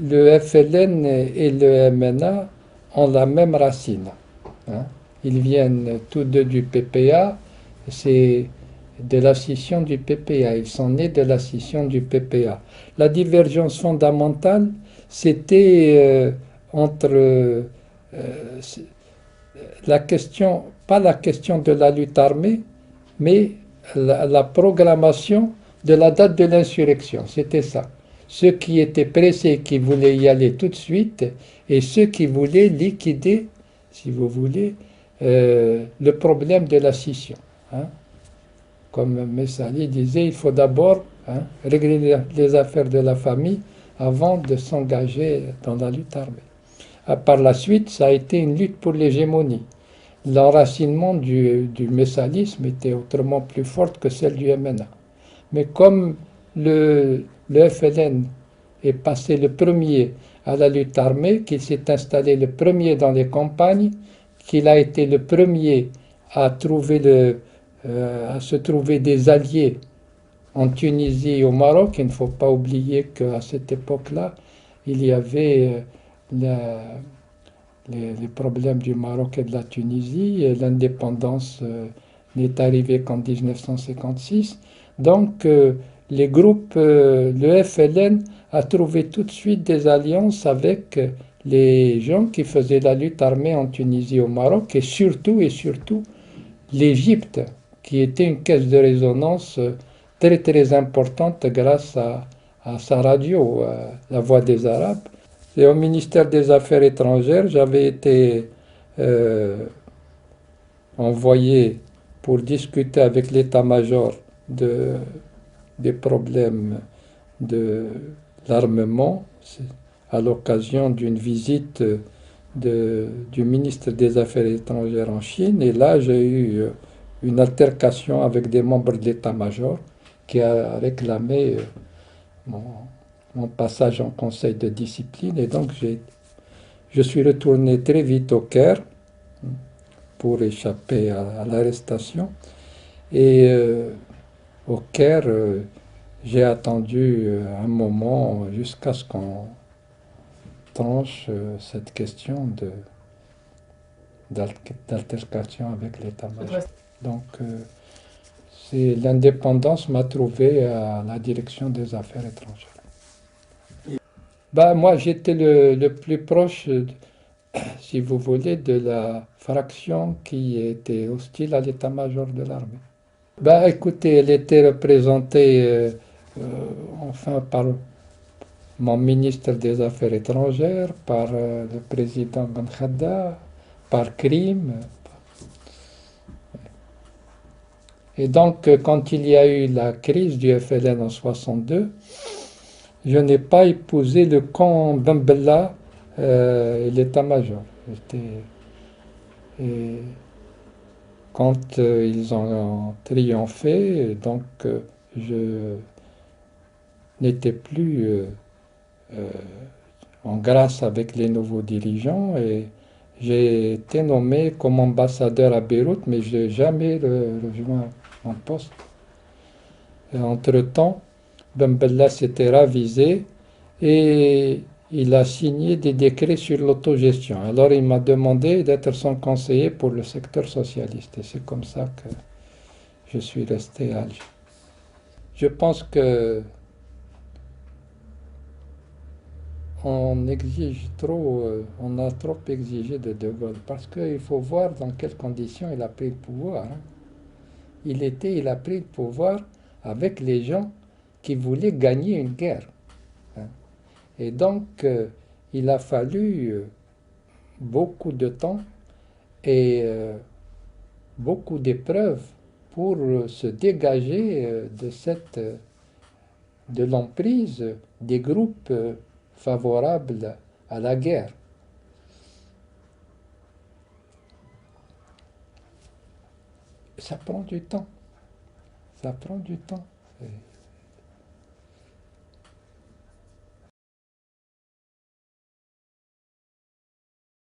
le FLN et le MNA ont la même racine, hein. Ils viennent tous deux du PPA, c'est de la scission du PPA, ils sont nés de la scission du PPA. La divergence fondamentale, c'était entre la question, pas la question de la lutte armée, mais la programmation de la date de l'insurrection. C'était ça. Ceux qui étaient pressés, qui voulaient y aller tout de suite, et ceux qui voulaient liquider, si vous voulez, le problème de la scission, hein. Comme Messali disait, il faut d'abord, hein, régler les affaires de la famille avant de s'engager dans la lutte armée. Par la suite, ça a été une lutte pour l'hégémonie. L'enracinement du messalisme était autrement plus fort que celle du MNA. Mais comme le FLN est passé le premier à la lutte armée, qu'il s'est installé le premier dans les campagnes, qu'il a été le premier à à se trouver des alliés en Tunisie et au Maroc. Il ne faut pas oublier qu'à cette époque-là, il y avait la, les problèmes du Maroc et de la Tunisie. Et l'indépendance n'est arrivée qu'en 1956. Donc, les groupes, le FLN a trouvé tout de suite des alliances avec les gens qui faisaient la lutte armée en Tunisie et au Maroc, et surtout l'Égypte, qui était une caisse de résonance très très importante grâce à sa radio, La Voix des Arabes. Et au ministère des Affaires étrangères, j'avais été euh, envoyé pour discuter avec l'état-major de, des problèmes de l'armement à l'occasion d'une visite du ministre des Affaires étrangères en Chine. Et là, j'ai eu une altercation avec des membres de l'état-major qui a réclamé mon, mon passage en conseil de discipline. Et donc, je suis retourné très vite au Caire pour échapper à l'arrestation. Et au Caire, j'ai attendu un moment jusqu'à ce qu'on tranche cette question d'altercation avec l'état-major. Donc, c'est l'indépendance m'a trouvé à la direction des affaires étrangères. Bah, moi, j'étais le plus proche, si vous voulez, de la fraction qui était hostile à l'état-major de l'armée. Bah, écoutez, elle était représentée euh, enfin par mon ministre des Affaires étrangères, par le président Ben Khadda, par Krim. Et donc, quand il y a eu la crise du FLN en 62, je n'ai pas épousé le camp Ben Bella et l'état-major. Et quand ils ont triomphé, donc je n'étais plus euh, en grâce avec les nouveaux dirigeants et j'ai été nommé comme ambassadeur à Beyrouth, mais je n'ai jamais rejoint mon poste. Et entre-temps, Ben Bella s'était ravisé et il a signé des décrets sur l'autogestion. Alors il m'a demandé d'être son conseiller pour le secteur socialiste et c'est comme ça que je suis resté à Alger. Je pense que on exige trop, on a trop exigé de Gaulle parce qu'il faut voir dans quelles conditions il a pris le pouvoir, hein. Il a pris le pouvoir avec les gens qui voulaient gagner une guerre, hein. Et donc, il a fallu beaucoup de temps et beaucoup d'épreuves pour se dégager de l'emprise des groupes favorables à la guerre. Ça prend du temps. Ça prend du temps.